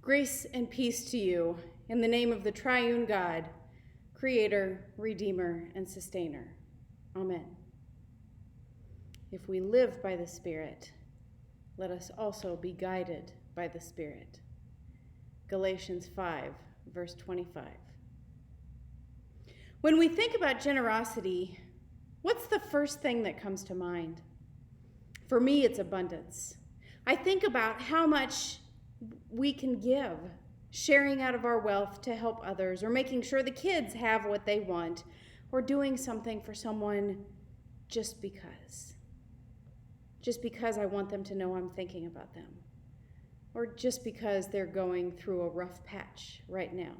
Grace and peace to you in the name of the triune God, Creator, Redeemer, and Sustainer. Amen. If we live by the Spirit, let us also be guided by the Spirit. Galatians 5, verse 25. When we think about generosity, what's the first thing that comes to mind? For me, it's abundance. I think about how much we can give, sharing out of our wealth to help others, or making sure the kids have what they want, or doing something for someone just because. Just because I want them to know I'm thinking about them, or just because they're going through a rough patch right now.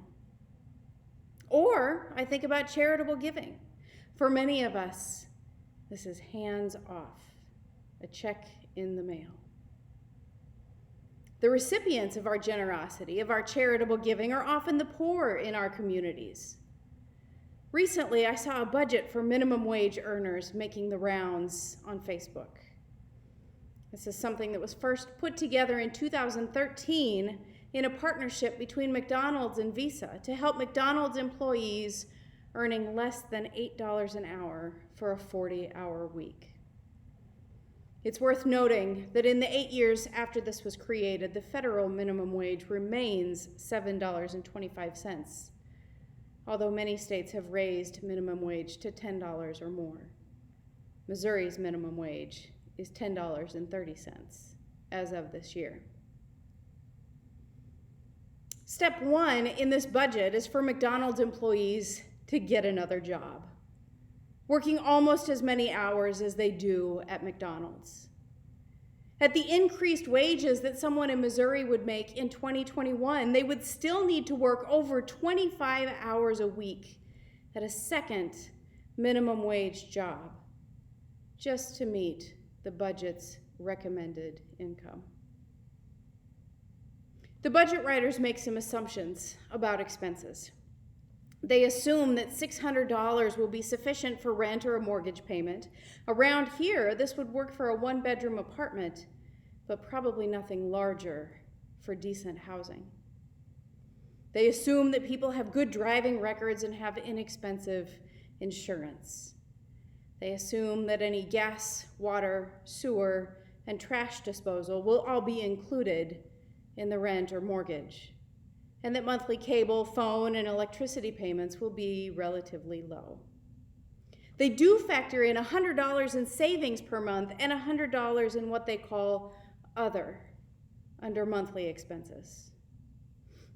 Or I think about charitable giving. For many of us, this is hands off, a check in the mail. The recipients of our generosity, of our charitable giving, are often the poor in our communities. Recently, I saw a budget for minimum wage earners making the rounds on Facebook. This is something that was first put together in 2013 in a partnership between McDonald's and Visa to help McDonald's employees earning less than $8 an hour for a 40-hour week. It's worth noting that in the 8 years after this was created, the federal minimum wage remains $7.25, although many states have raised minimum wage to $10 or more. Missouri's minimum wage is $10.30 as of this year. Step one in this budget is for McDonald's employees to get another job, working almost as many hours as they do at McDonald's. At the increased wages that someone in Missouri would make in 2021, they would still need to work over 25 hours a week at a second minimum wage job just to meet the budget's recommended income. The budget writers make some assumptions about expenses. They assume that $600 will be sufficient for rent or a mortgage payment. Around here, this would work for a one-bedroom apartment, but probably nothing larger for decent housing. They assume that people have good driving records and have inexpensive insurance. They assume that any gas, water, sewer, and trash disposal will all be included in the rent or mortgage, and that monthly cable, phone, and electricity payments will be relatively low. They do factor in $100 in savings per month and $100 in what they call other under monthly expenses.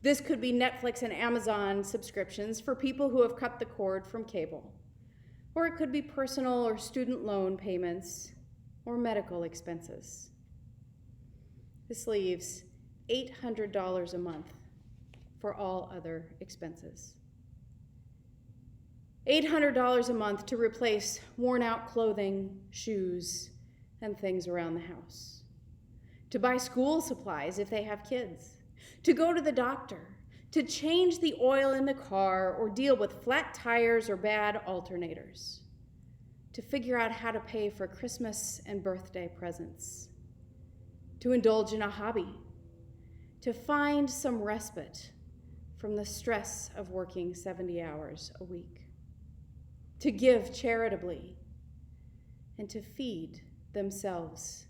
This could be Netflix and Amazon subscriptions for people who have cut the cord from cable, or it could be personal or student loan payments or medical expenses. This leaves $800 a month for all other expenses. $800 a month to replace worn-out clothing, shoes, and things around the house. To buy school supplies if they have kids. To go to the doctor. To change the oil in the car or deal with flat tires or bad alternators. To figure out how to pay for Christmas and birthday presents. To indulge in a hobby. To find some respite from the stress of working 70 hours a week, to give charitably, and to feed themselves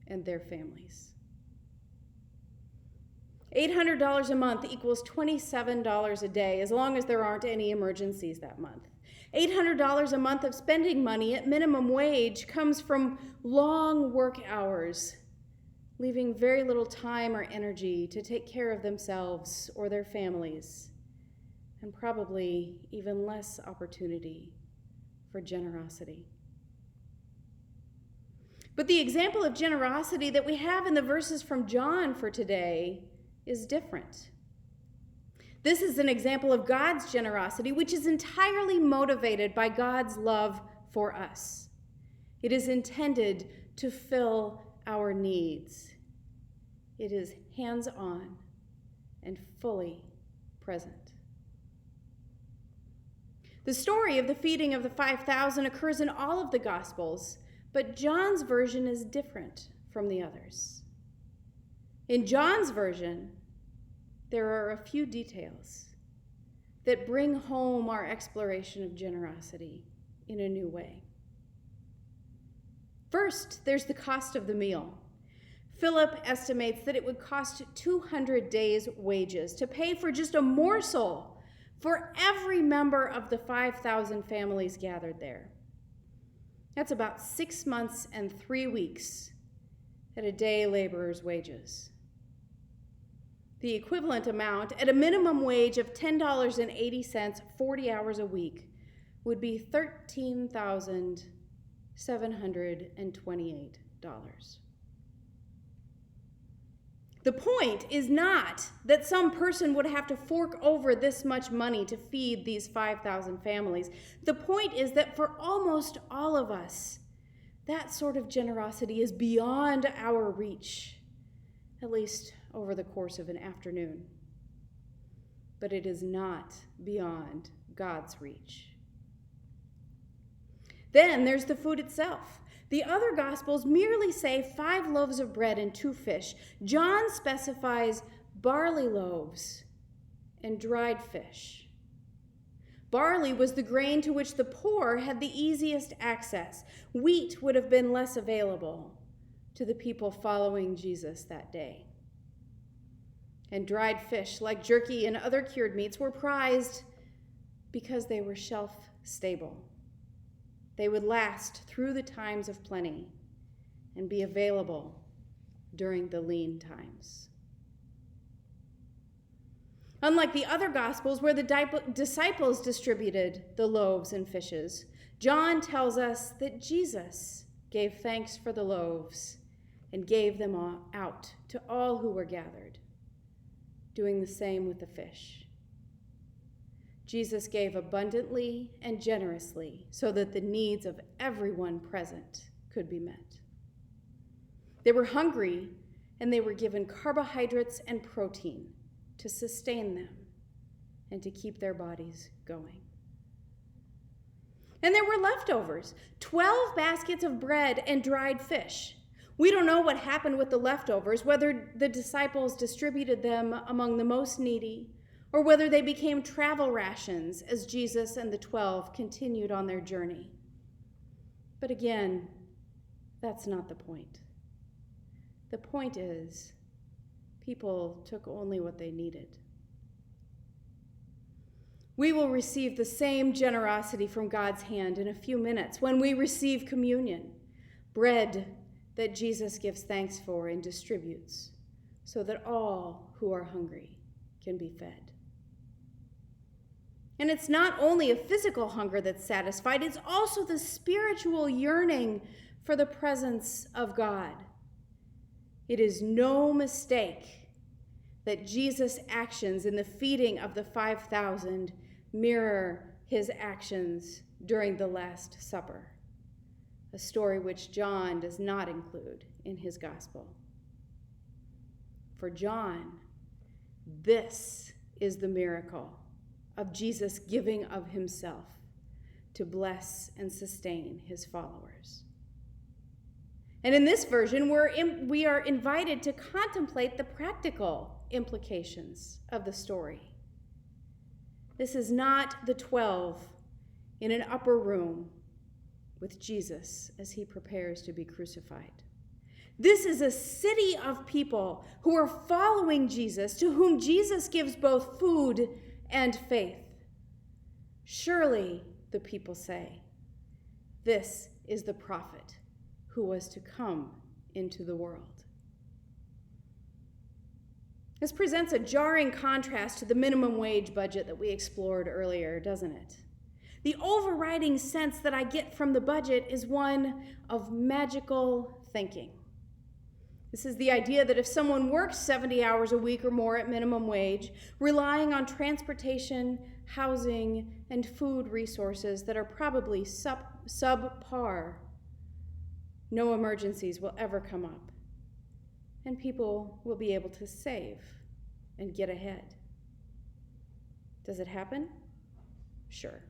and their families. $800 a month equals $27 a day, as long as there aren't any emergencies that month. $800 a month of spending money at minimum wage comes from long work hours, leaving very little time or energy to take care of themselves or their families, and probably even less opportunity for generosity. But the example of generosity that we have in the verses from John for today is different. This is an example of God's generosity, which is entirely motivated by God's love for us. It is intended to fill our needs. It is hands-on and fully present. The story of the feeding of the 5,000 occurs in all of the Gospels, but John's version is different from the others. In John's version, there are a few details that bring home our exploration of generosity in a new way. First, there's the cost of the meal. Philip estimates that it would cost 200 days' wages to pay for just a morsel for every member of the 5,000 families gathered there. That's about 6 months and 3 weeks at a day laborer's wages. The equivalent amount at a minimum wage of $10.80, 40 hours a week, would be $13,728. The point is not that some person would have to fork over this much money to feed these 5,000 families. The point is that for almost all of us, that sort of generosity is beyond our reach, at least over the course of an afternoon. But it is not beyond God's reach. Then there's the food itself. The other Gospels merely say 5 loaves of bread and 2 fish. John specifies barley loaves and dried fish. Barley was the grain to which the poor had the easiest access. Wheat would have been less available to the people following Jesus that day. And dried fish, like jerky and other cured meats, were prized because they were shelf-stable. They would last through the times of plenty and be available during the lean times. Unlike the other Gospels where the disciples distributed the loaves and fishes, John tells us that Jesus gave thanks for the loaves and gave them out to all who were gathered, doing the same with the fish. Jesus gave abundantly and generously so that the needs of everyone present could be met. They were hungry, and they were given carbohydrates and protein to sustain them and to keep their bodies going. And there were leftovers, 12 baskets of bread and dried fish. We don't know what happened with the leftovers, whether the disciples distributed them among the most needy, or whether they became travel rations as Jesus and the 12 continued on their journey. But again, that's not the point. The point is, people took only what they needed. We will receive the same generosity from God's hand in a few minutes when we receive communion, bread that Jesus gives thanks for and distributes, so that all who are hungry can be fed. And it's not only a physical hunger that's satisfied, it's also the spiritual yearning for the presence of God. It is no mistake that Jesus' actions in the feeding of the 5,000 mirror his actions during the Last Supper, a story which John does not include in his gospel. For John, this is the miracle of Jesus giving of himself to bless and sustain his followers. And in this version, we are invited to contemplate the practical implications of the story. This is not the 12 in an upper room with Jesus as he prepares to be crucified. This is a city of people who are following Jesus, to whom Jesus gives both food and faith. Surely, the people say, this is the prophet who was to come into the world. This presents a jarring contrast to the minimum wage budget that we explored earlier, doesn't it? The overriding sense that I get from the budget is one of magical thinking. This is the idea that if someone works 70 hours a week or more at minimum wage, relying on transportation, housing, and food resources that are probably subpar, no emergencies will ever come up, and people will be able to save and get ahead. Does it happen? Sure.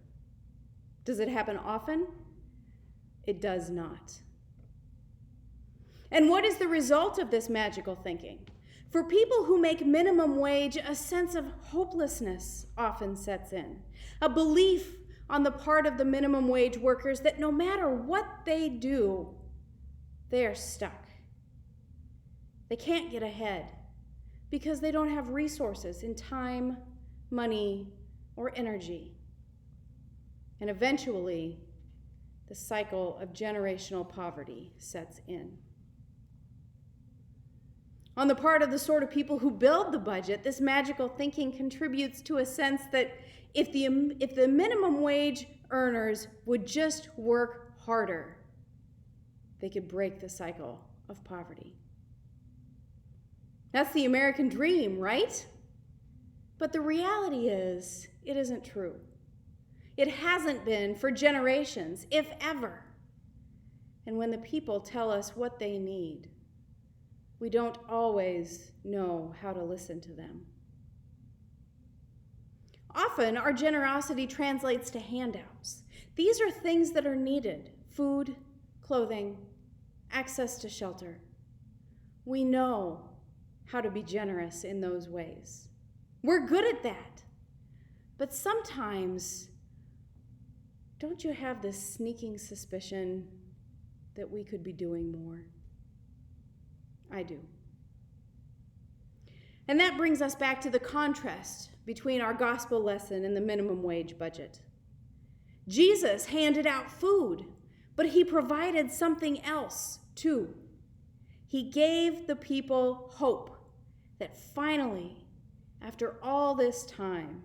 Does it happen often? It does not. And what is the result of this magical thinking? For people who make minimum wage, a sense of hopelessness often sets in. A belief on the part of the minimum wage workers that no matter what they do, they are stuck. They can't get ahead because they don't have resources in time, money, or energy. And eventually, the cycle of generational poverty sets in. On the part of the sort of people who build the budget, this magical thinking contributes to a sense that if the minimum wage earners would just work harder, they could break the cycle of poverty. That's the American dream, right? But the reality is, it isn't true. It hasn't been for generations, if ever. And when the people tell us what they need, we don't always know how to listen to them. Often, our generosity translates to handouts. These are things that are needed: food, clothing, access to shelter. We know how to be generous in those ways. We're good at that. But sometimes, don't you have this sneaking suspicion that we could be doing more? I do. And that brings us back to the contrast between our gospel lesson and the minimum wage budget. Jesus handed out food, but he provided something else too. He gave the people hope that finally, after all this time,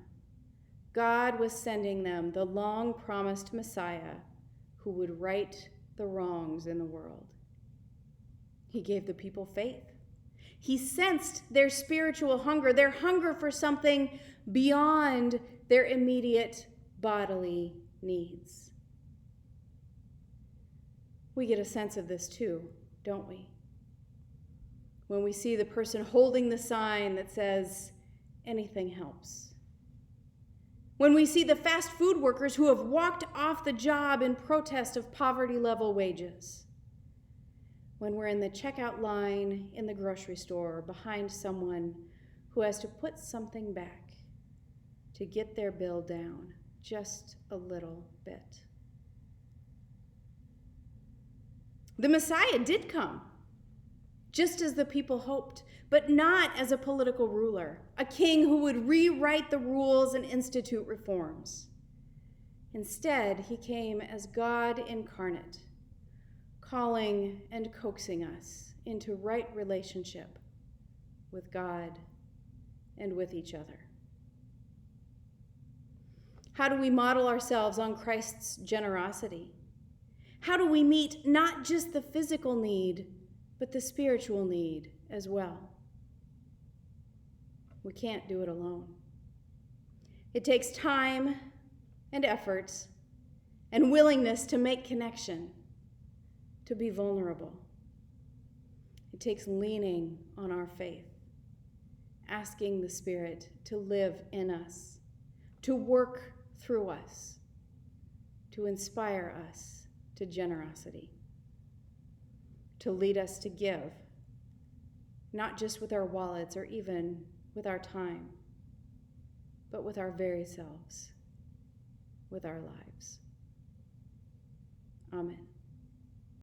God was sending them the long-promised Messiah who would right the wrongs in the world. He gave the people faith. He sensed their spiritual hunger, their hunger for something beyond their immediate bodily needs. We get a sense of this too, don't we? When we see the person holding the sign that says, "Anything helps." When we see the fast food workers who have walked off the job in protest of poverty-level wages. When we're in the checkout line in the grocery store behind someone who has to put something back to get their bill down just a little bit. The Messiah did come, just as the people hoped, but not as a political ruler, a king who would rewrite the rules and institute reforms. Instead, he came as God incarnate, calling and coaxing us into right relationship with God and with each other. How do we model ourselves on Christ's generosity? How do we meet not just the physical need, but the spiritual need as well? We can't do it alone. It takes time and effort and willingness to make connection, to be vulnerable. It takes leaning on our faith, asking the Spirit to live in us, to work through us, to inspire us to generosity, to lead us to give, not just with our wallets or even with our time, but with our very selves, with our lives. Amen.